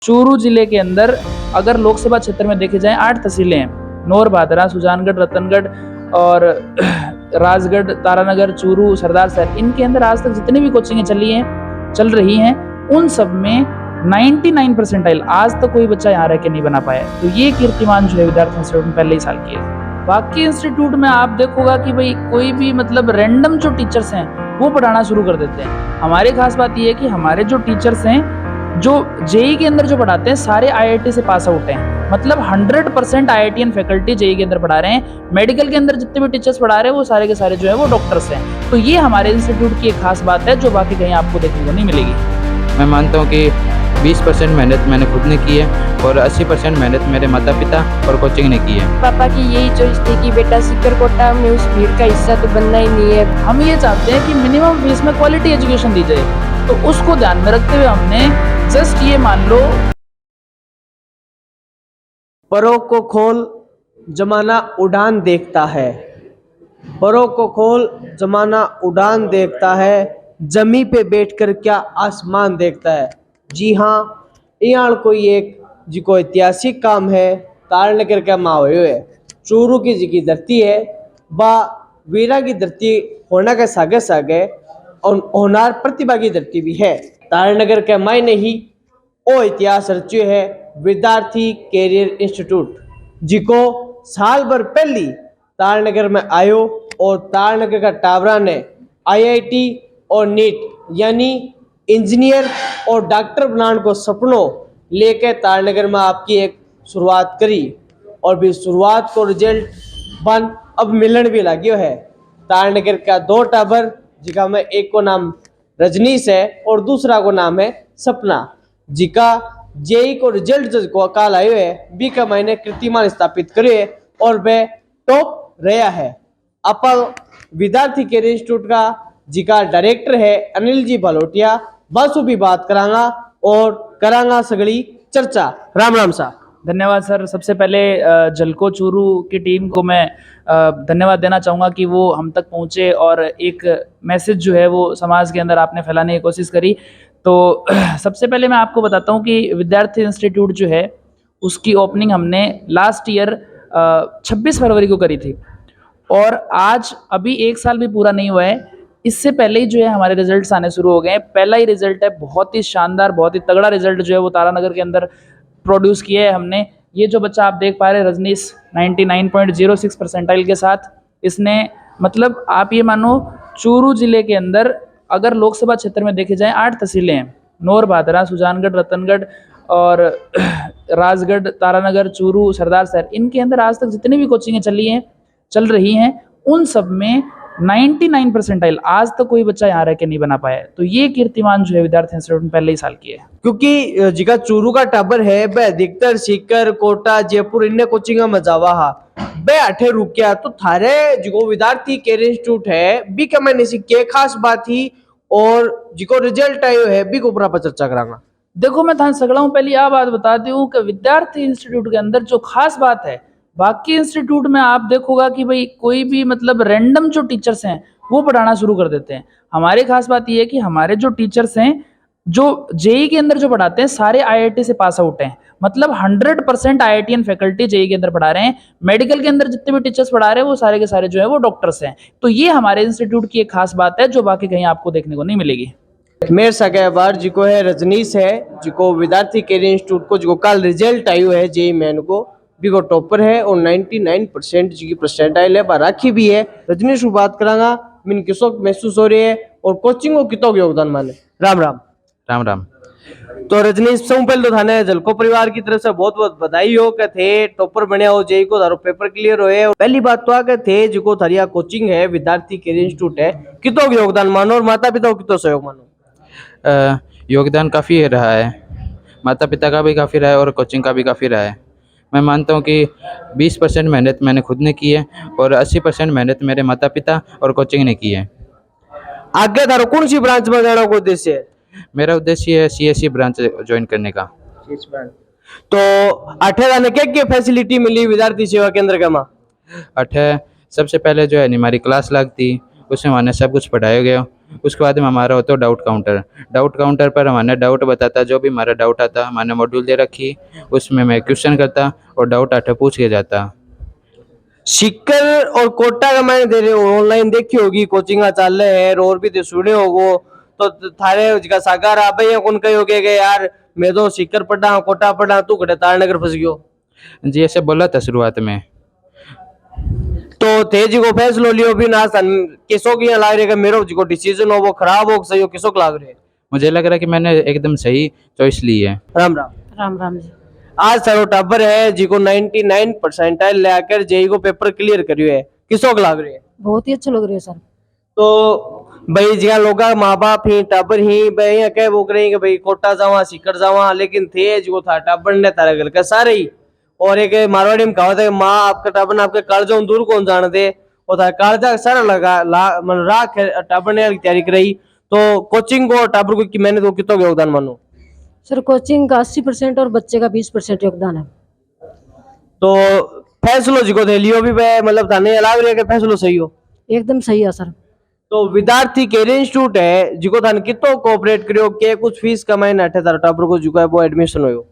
चूरू जिले के अंदर अगर लोकसभा क्षेत्र में देखे जाएं 8 तहसीलें हैं। नौर, भादरा, सुजानगढ़, रतनगढ़ और राजगढ़, तारानगर, चूरू, सरदार शहर, इनके अंदर आज तक जितनी भी कोचिंगें चल रही हैं उन सब में 99 परसेंटाइल आज तक कोई बच्चा यहाँ रह के नहीं बना पाया। तो ये कीर्तिमान जो है विद्यार्थी इंस्टीट्यूट में पहले ही साल की है। बाकी इंस्टीट्यूट में आप देखोगा कि भाई कोई भी मतलब रैंडम जो टीचर्स हैं वो पढ़ाना शुरू कर देते हैं। हमारी खास बात ये है कि हमारे जो टीचर्स हैं जो जेई के अंदर जो पढ़ाते हैं सारे आईआईटी से पास आउट हैं, मतलब 100% आईआईटीएन फैकल्टी जेई के अंदर पढ़ा रहे हैं। मेडिकल के अंदर जितने भी टीचर्स पढ़ा रहे हैं वो सारे के सारे जो है वो डॉक्टर्स हैं। तो ये हमारे इंस्टीट्यूट की एक खास बात है जो बाकी कहीं आपको देखने को नहीं मिलेगी। मैं मानता हूँ कि 20% मेहनत मैंने खुद ने की है और 80% मेहनत मेरे माता पिता और कोचिंग ने की है। पापा की यही चॉइस थी कि बेटा सीकर कोटा में उस भीड़ का हिस्सा तो बनना ही नहीं है। हम ये चाहते हैं कि मिनिमम फीस में क्वालिटी एजुकेशन दी जाए, तो उसको ध्यान में रखते हुए हमने जस्ट ये मान लो, परों को खोल जमाना उड़ान देखता है, परों को खोल जमाना उड़ान देखता है, जमी पे बैठकर क्या आसमान देखता है। जी हाँ, यहाँ कोई एक जी को ऐतिहासिक काम है तारनगर का माँ हुए है। चूरू की जी की धरती है बा वीरा की धरती होना के सागे सागे और होनार प्रतिभा की धरती भी है। तारनगर के मायने ही ओ इतिहास रच्यो है विद्यार्थी कैरियर इंस्टीट्यूट, जिको साल भर पहली तारनगर में आयो और तारनगर का टावरा ने आईआईटी और नीट यानी इंजीनियर और डॉक्टर बनाने को सपनों लेकर तारनगर में आपकी एक शुरुआत करी और भी शुरुआत को रिजल्ट बन अब मिलन भी लग्यो है। तारनगर का 2 टावर जिका में एक को नाम रजनीश है और दूसरा को नाम है सपना, जिका जेई को रिजल्ट को काल आयो है बी का मैंने कीर्तिमान स्थापित करे है और वह टॉप रहा है। अपा विद्यार्थी कैरियर इंस्टीट्यूट का जिका डायरेक्टर है अनिल जी भलोटिया, बस भी बात करांगा और करांगा सगड़ी चर्चा। राम राम सा। धन्यवाद सर। सबसे पहले जलको चूरू की टीम को मैं धन्यवाद देना चाहूँगा कि वो हम तक पहुँचे और एक मैसेज जो है वो समाज के अंदर आपने फैलाने की कोशिश करी। तो सबसे पहले मैं आपको बताता हूँ कि विद्यार्थी इंस्टीट्यूट जो है उसकी ओपनिंग हमने लास्ट ईयर 26 फरवरी को करी थी और आज अभी 1 साल भी पूरा नहीं हुआ है। इससे पहले ही जो है हमारे रिजल्ट्स आने शुरू हो गए हैं। पहला ही रिजल्ट है, बहुत ही शानदार, बहुत ही तगड़ा रिजल्ट जो है वो तारानगर के अंदर प्रोड्यूस किया है हमने। ये जो बच्चा आप देख पा रहे हैं रजनीश 99.06 परसेंटाइल के साथ, इसने मतलब आप ये मानो चूरू जिले के अंदर अगर लोकसभा क्षेत्र में देखे जाएं 8 तहसीलें हैं। नौर, भादरा, सुजानगढ़, रतनगढ़ और राजगढ़, तारानगर, चूरू, सरदार शहर, इनके अंदर आज तक जितनी भी कोचिंगें चल रही हैं उन सब में 99 परसेंटाइल आज तक कोई बच्चा यहाँ रह के नहीं बना पाया है। तो ये कीर्तिमान जो है विद्यार्थी इंस्टीट्यूट में पहले ही साल की है। क्योंकि जिका चूरू का टाबर है वह अधिकतर सीकर कोटा जयपुर इन कोचिंग में जावा हा बे अठे रुकिया, तो थारे जिको विद्यार्थी कैरियर इंस्टीट्यूट है बी का मैंने सी के खास बात ही और जिको रिजल्ट आयो है बी को ऊपर आप चर्चा करांगा। देखो मैं थान सगड़ा हूँ, पहले यह बात बता दूँ कि विद्यार्थी इंस्टीट्यूट के अंदर जो खास बात है, बाकी इंस्टीट्यूट में आप देखोगा कि भाई कोई भी मतलब रैंडम जो टीचर्स हैं वो पढ़ाना शुरू कर देते हैं। हमारी खास बात ये है कि हमारे जो टीचर्स हैं जो जेई के अंदर जो पढ़ाते हैं सारे आईआईटी से पास आउट हैं, मतलब 100% आईआईटीएन फैकल्टी जेई के अंदर पढ़ा रहे हैं। मेडिकल के अंदर जितने भी टीचर्स पढ़ा रहे हैं वो सारे के सारे जो है वो डॉक्टर्स हैं। तो ये हमारे इंस्टीट्यूट की एक खास बात है जो बाकी कहीं आपको देखने को नहीं मिलेगी। मेरे सगे बार जिको है रजनीश है, जिको विद्यार्थी कैरियर इंस्टीट्यूट को जिको कल रिजल्ट आयो है जेई मेन को भी को टॉपर है और 99% जी की परसेंटाइल है राखी भी है। रजनीश को बात करांगा मिन किसो महसूस हो रही है और कोचिंग को कितो योगदान माने। राम राम। राम राम। तो रजनीश सबसे पहले तो थाने जलको परिवार की तरफ से बहुत बहुत बधाई हो कि थे टॉपर बने हो, जेई को थारो पेपर क्लियर होए। पहली बात तो आ के थे जिको थारिया कोचिंग है विद्यार्थी कैरियर इंस्टीट्यूट है कितो योगदान मानो और माता पिता को कितो सहयोग मानो। योगदान काफ़ी रहा है, माता पिता का भी काफ़ी रहा है और कोचिंग का भी काफ़ी रहा है। मैं मानता हूँ कि 20% मेहनत मैंने खुद ने की है और 80% मेहनत मेरे माता पिता और कोचिंग ने की है। आगे थारो कौन सी ब्रांच में जाने का उद्देश्य है? मेरा उद्देश्य है सीएससी ब्रांच ज्वाइन करने का। तो अठे क्या फैसिलिटी मिली विद्यार्थी सेवा केंद्र का माँ? सबसे पहले जो है हमारी क्लास लगती उसमें मैंने सब कुछ पढ़ाया गया उसके बाद में हमारा होता है डाउट काउंटर पर हमारे डाउट बताता, जो भी हमारा डाउट आता हमारे मॉड्यूल दे रखी, उसमें मैं क्वेश्चन करता और डाउट आठे पूछ के जाता। सीकर और कोटा का मैंने दे रहे हो ऑनलाइन देखी होगी, कोचिंग चाल रहे है और भी तो सुने होगो, तो थारे जगह सागर आ भाई कौन कही हो गए यार मैं तो सीकर पढ़ा कोटा पढ़ा तू कटे तारनगर फंस गयो। जी ऐसे बोला था शुरुआत में। तो थे जी को फैसलो लियो भी ना सन किसो की लाग रही है मेरो जी को डिसीजन हो वो खराब हो सही हो किसो को लाग रहे है? मुझे लग रहा है कि मैंने एकदम सही चॉइस ली है। राम राम। राम राम जी। आज सरो टाबर है जी को 99 परसेंटाइल लेकर जेई को पेपर क्लियर करियो है, किसो को लाग रही है? बहुत ही अच्छा लग रहा है सर। तो भाई जिया लोग माँ बाप ही टाबर ही भाई कह वो करें कि भाई कोटा जावा सीकर जावा, लेकिन थे जो था टाबर ने तारे घर का सारे ही, और एक मारवाड़ी में कहा था कि माँ आपका टाबर ने आपके कालजों दूर कौन जान दे, और था कालजा सारा लगा मन राख टाबर ने तैयारी कराई। तो कोचिंग को टाबर को मैंने तो कितना योगदान मानो? सर कोचिंग का 80% और बच्चे का 20% योगदान है। तो फैसलो जी को दे लियो भी भाई मतलब थाने अलग रहे के फैसलो सही हो? एकदम सही है सर। तो विद्यार्थी कैरियर इंस्टीट्यूट है जिको थाने कितो कोऑपरेट करियो के कुछ फीस कमाई ना अठे तारा टाबर को जुका है वो एडमिशन होयो?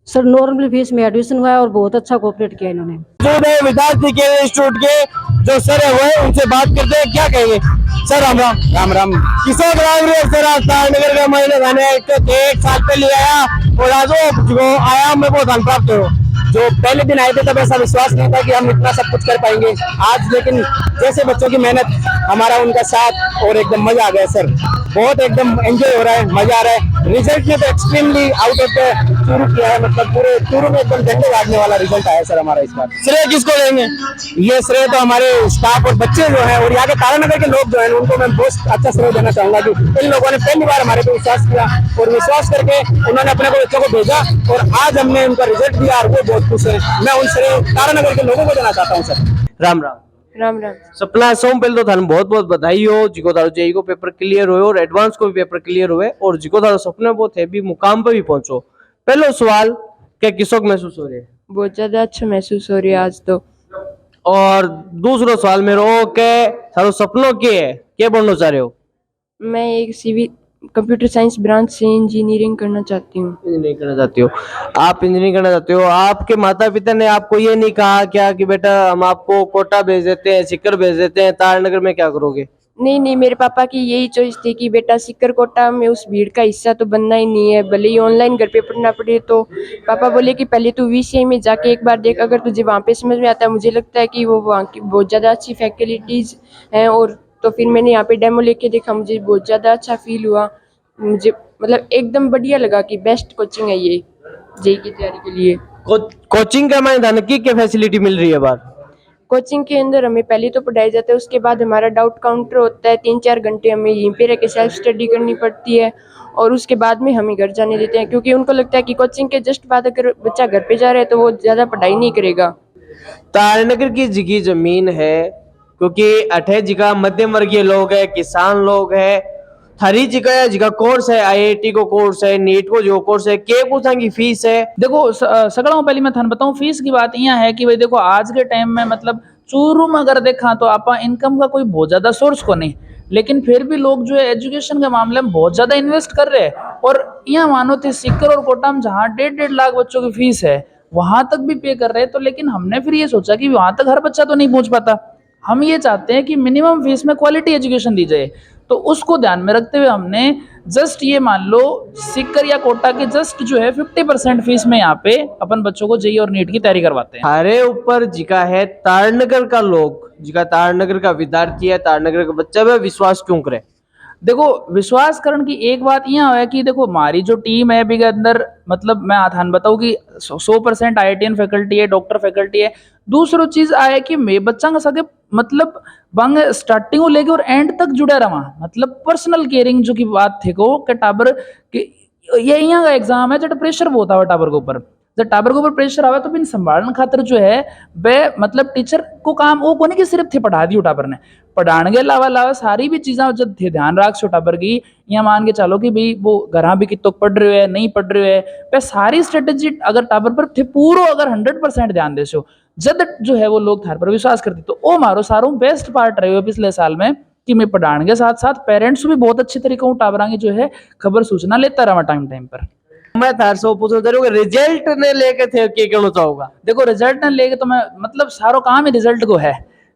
सर नॉर्मल फीस में एडमिशन हुआ है और बहुत अच्छा कोऑपरेट किया इन्होंने। जो विद्यार्थी कैरियर इंस्टीट्यूट के जो सर है वो उनसे बात करते हैं, क्या कहेंगे सर? राम राम। राम राम। किसो ग्राम रे सर तारनगर का महीने थाने एक साल पहले आया और आज जो आया मैं बहुत धन प्राप्त हो। जो पहले दिन आए थे तब ऐसा विश्वास नहीं था कि हम इतना सब कुछ कर पाएंगे आज, लेकिन जैसे बच्चों की मेहनत, हमारा उनका साथ और एकदम मजा आ गया सर। बहुत एकदम एंजॉय हो रहा है, मजा आ रहा है। रिजल्ट में तो extremely out of the Churu किया है, मतलब पूरे चूरू में एकदम झंडे गाड़ने वाला रिजल्ट आया सर हमारा इस बार। श्रेय किसको देंगे? ये श्रेय तो हमारे स्टाफ और बच्चे जो हैं और यहाँ के तारानगर के लोग जो हैं उनको मैं बहुत अच्छा श्रेय देना चाहूंगा कि इन लोगों ने पहली बार हमारे पे विश्वास किया और विश्वास करके उन्होंने अपने को बच्चों को भेजा और आज हमने उनका रिजल्ट दिया और वो बहुत खुश है। मैं उन श्रेय तारानगर के लोगों को देना चाहता हूँ सर। राम राम। राम राम। सपना सौ पहले तो थाने बहुत बहुत बधाई हो जिको थारो जेई को पेपर क्लियर हुए और एडवांस को भी पेपर क्लियर हुए और जिको थारो सपने बहुत है भी मुकाम पे भी पहुंचो। पहलो सवाल क्या किसो को महसूस हो रही है? बहुत ज्यादा अच्छा महसूस हो रही है आज तो। और दूसरो सवाल मेरो के थारो सपनों क्या बनना चाह रहे हो? मैं एक सिविल कंप्यूटर साइंस ब्रांच से इंजीनियरिंग करना चाहती हूँ। इंजीनियरिंग करना चाहती हो आप? इंजीनियरिंग करना चाहते हो। आपके माता पिता ने आपको ये नहीं कहा क्या कि बेटा हम आपको कोटा भेज देते हैं, सीकर भेज देते हैं, तारनगर में क्या करोगे? नहीं नहीं, मेरे पापा की यही चॉइस थी कि बेटा सीकर कोटा में उस भीड़ का हिस्सा तो बनना ही नहीं है, भले ही ऑनलाइन घर पे पढ़ना पड़े। तो पापा बोले कि पहले तू वीसीआई में जाके एक बार देख, अगर तुझे वहाँ पे समझ में आता है, मुझे लगता है कि वो वहाँ की बहुत ज़्यादा अच्छी फैकल्टीज़ हैं। और तो फिर मैंने यहाँ पे डेमो लेके देखा, मुझे बहुत ज़्यादा अच्छा फील हुआ, मुझे मतलब एकदम बढ़िया लगा कि बेस्ट कोचिंग है ये जेई की तैयारी के लिए। कोचिंग का मैं धन की क्या फैसिलिटी मिल रही है बार? कोचिंग के अंदर हमें पहले तो पढ़ाया जाता है, उसके बाद हमारा डाउट काउंटर होता है, 3-4 घंटे हमें यहीं पे रह के सेल्फ स्टडी करनी पड़ती है और उसके बाद में हमें घर जाने देते हैं, क्योंकि उनको लगता है कि कोचिंग के जस्ट बाद अगर बच्चा घर पे जा रहा है तो वो ज़्यादा पढ़ाई नहीं करेगा। तारनगर की जिगी जमीन है क्योंकि अठे जिगा मध्यम वर्गीय लोग है, किसान लोग है, हरी जगह जिगा कोर्स है, आईआईटी को कोर्स है, नीट को जो कोर्स है, के पूछा की फीस है? देखो सगड़ा पहले मैं थाने बताऊं फीस की बात यहाँ है कि भाई देखो आज के टाइम में मतलब चूरू में अगर देखा तो आप इनकम का कोई बहुत ज्यादा सोर्स को नहीं, लेकिन फिर भी लोग जो है एजुकेशन के मामले में बहुत ज्यादा इन्वेस्ट कर रहे हैं। और यहाँ मानो थे सीकर और कोटा में जहाँ 1.5 लाख बच्चों की फीस है वहां तक भी पे कर रहे हैं। तो लेकिन हमने फिर ये सोचा कि वहां तक हर बच्चा तो नहीं पहुंच पाता, हम ये चाहते हैं कि मिनिमम फीस में क्वालिटी एजुकेशन दी जाए। तो उसको ध्यान में रखते हुए हमने जस्ट ये मान लो सीकर या कोटा के जस्ट जो है 50% फीस में यहाँ पे अपन बच्चों को जेईई और नीट की तैयारी करवाते हैं। हमारे ऊपर जिका है तारनगर का लोग, जिका तारनगर का विद्यार्थी है, तारनगर का बच्चा है, विश्वास क्यों करे? देखो विश्वास करण की एक बात यहाँ है कि देखो हमारी जो टीम है अभी के अंदर मतलब मैं आधान बताऊँ कि 100% आईआईटीएन फैकल्टी है, डॉक्टर फैकल्टी है। दूसरी चीज आया कि मैं बच्चा का सके मतलब बंग स्टार्टिंग को लेके और एंड तक जुड़ा रहा, मतलब पर्सनल केयरिंग जो की बात थे को के टाबर के ये यहाँ का एग्जाम है जब प्रेशर बहुत आवा टाबर के ऊपर, जब टाबर के ऊपर प्रेशर आवा तो फिर संभालने खातिर जो है वे मतलब टीचर को काम वो कोने की सिर्फ थे पढ़ा दी टाबर ने, पढ़ाने के अलावा सारी भी चीज़ें जब थे ध्यान रख सो टाबर की, यहाँ मान के चलो कि भाई वो घर भी कितो पढ़ रहे है नहीं पढ़ रहे है, वह सारी स्ट्रेटेजी अगर टाबर पर थे पूरा अगर 100% ध्यान देसो जब जो है वो लोग थार पर विश्वास करते। तो वो मारो सारों बेस्ट पार्ट रहे हो पिछले साल में कि मैं पढ़ाने के साथ साथ पेरेंट्स भी बहुत अच्छे तरीके से टाबरांगे जो है खबर सूचना लेता रहा टाइम टाइम पर। मैं थार से पूछना चाह रहा हूँ रिजल्ट ने लेके थे क्या कहना चाहूंगा। देखो रिजल्ट ने लेके तो मैं मतलब सारो काम ही रिजल्ट को है।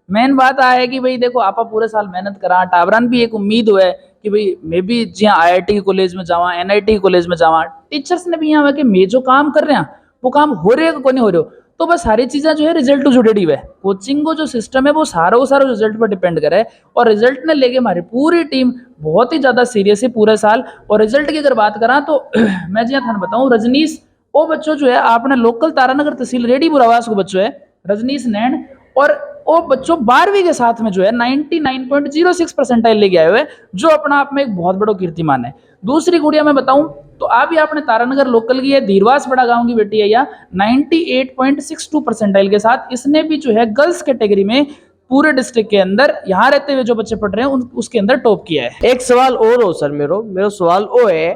मेन बात आ है कि भाई देखो आप पूरे साल मेहनत करा टाबरान भी एक उम्मीद हुआ है कि भाई मैं भी जिया IIT कॉलेज में जावा NIT कॉलेज में जावा टीचर्स ने भी यहाँ कि मैं जो काम कर रहे हैं वो काम हो रहे है को नहीं हो रहे हो। तो बस सारी चीज़ें जो है रिजल्ट टू जुड़ेडी हुआ है। कोचिंग को जो सिस्टम है वो सारा रिजल्ट पर डिपेंड करे है और रिजल्ट ने लेके हमारी पूरी टीम बहुत ही ज़्यादा सीरियस है पूरे साल। और रिजल्ट की अगर बात करा तो मैं जी थाने बताऊँ रजनीश वो बच्चों जो है आपने लोकल तारानगर तहसील रेडी बुरावास को बच्चों है रजनीश नैन और वो बच्चों 12वीं के साथ में जो है 99.06 परसेंटाइल लेके आए हुए जो अपना आप में एक बहुत बड़ा कीर्तिमान है। दूसरी गुड़िया मैं बताऊं तो आप ही आपने तारानगर लोकल की है धीरवास बड़ा गांव की बेटी है या 98.62 परसेंटाइल के साथ इसने भी जो है गर्ल्स कैटेगरी में पूरे डिस्ट्रिक्ट के अंदर यहाँ रहते हुए जो बच्चे पढ़ रहे हैं उसके अंदर टॉप किया है। एक सवाल और हो सर मेरो सवाल वो है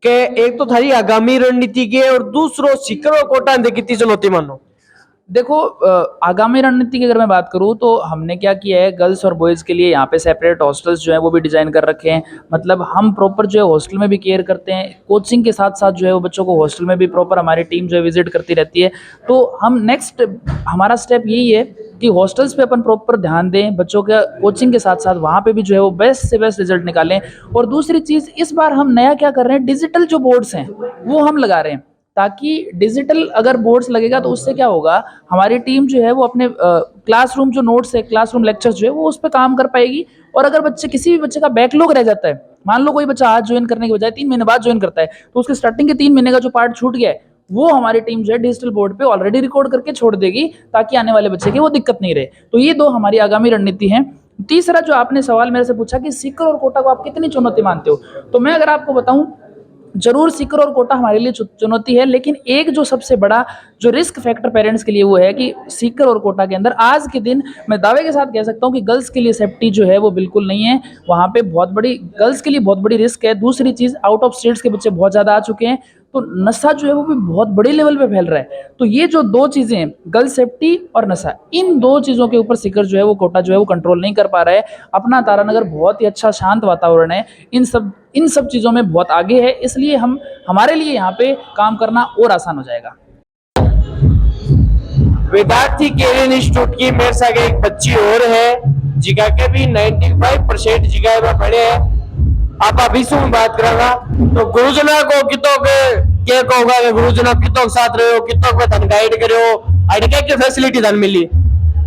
कि एक तो थारी आगामी रणनीति की है और दूसरो सीकर और कोटा ने कितनी चुनौती मानो। देखो आगामी रणनीति की अगर मैं बात करूं तो हमने क्या किया है गर्ल्स और बॉयज़ के लिए यहाँ पे सेपरेट हॉस्टल्स जो है वो भी डिज़ाइन कर रखे हैं। मतलब हम प्रॉपर जो है हॉस्टल में भी केयर करते हैं कोचिंग के साथ साथ जो है वो बच्चों को हॉस्टल में भी प्रॉपर हमारी टीम जो है विजिट करती रहती है। तो हम नेक्स्ट हमारा स्टेप यही है कि हॉस्टल्स पे अपन प्रॉपर ध्यान दें बच्चों के कोचिंग के साथ साथ वहाँ पे भी जो है वो बेस्ट से बेस्ट रिजल्ट निकालें। और दूसरी चीज़ इस बार हम नया क्या कर रहे हैं डिजिटल जो बोर्ड्स हैं वो हम लगा रहे हैं ताकि डिजिटल अगर बोर्ड्स लगेगा तो उससे क्या होगा हमारी टीम जो है वो अपने क्लासरूम जो नोट्स है क्लासरूम लेक्चर्स जो है वो उस पर काम कर पाएगी। और अगर बच्चे किसी भी बच्चे का बैकलॉग रह जाता है मान लो कोई बच्चा आज ज्वाइन करने के बजाय 3 महीने बाद ज्वाइन करता है तो उसके स्टार्टिंग के 3 महीने का जो पार्ट छूट गया है वो हमारी टीम जो है डिजिटल बोर्ड पे ऑलरेडी रिकॉर्ड करके छोड़ देगी ताकि आने वाले बच्चे की वो दिक्कत नहीं रहे। तो ये दो हमारी आगामी रणनीति है। तीसरा जो आपने सवाल मेरे से पूछा कि सीकर और कोटा को आप कितनी चुनौती मानते हो तो मैं अगर आपको बताऊं जरूर सीकर और कोटा हमारे लिए चुनौती है लेकिन एक जो सबसे बड़ा जो रिस्क फैक्टर पेरेंट्स के लिए वो है कि सीकर और कोटा के अंदर आज के दिन मैं दावे के साथ कह सकता हूँ कि गर्ल्स के लिए सेफ्टी जो है वो बिल्कुल नहीं है। वहाँ पे बहुत बड़ी गर्ल्स के लिए बहुत बड़ी रिस्क है। दूसरी चीज़ आउट ऑफ स्टेट्स के बच्चे बहुत ज़्यादा आ चुके हैं तो नशा जो है वो भी बहुत बड़े लेवल पे फैल रहा है। तो ये जो दो चीज़ें हैं गर्ल्स सेफ्टी और नशा इन दो चीज़ों के ऊपर सीकर जो है वो कोटा जो है वो कंट्रोल नहीं कर पा रहा है। अपना तारानगर बहुत ही अच्छा शांत वातावरण है इन सब चीज़ों में बहुत आगे है इसलिए हमारे लिए यहाँ पे काम करना और आसान हो जाएगा। विद्यार्थी केरियर इंस्टीट्यूट की मेरे साथ एक बच्ची और है जिका के भी 95% जिगा में पढ़े हैं। आप अभी से बात करेगा तो गुरुजना को कितों के कहोगा कि गुरुजना कितों के साथ रहे हो कितों के धन गाइड करे हो आइड के फैसिलिटी धन मिली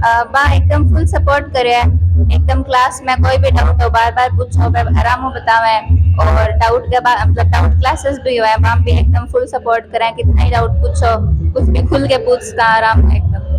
बा एकदम फुल सपोर्ट करे एकदम क्लास में कोई भी डाउट हो बार बार पूछो आराम हो बतावे और डाउट के बाद मतलब डाउट क्लासेस भी हुआ है वहाँ भी एकदम फुल सपोर्ट करें कितना ही डाउट पूछो कुछ भी खुल के पूछता आराम एकदम।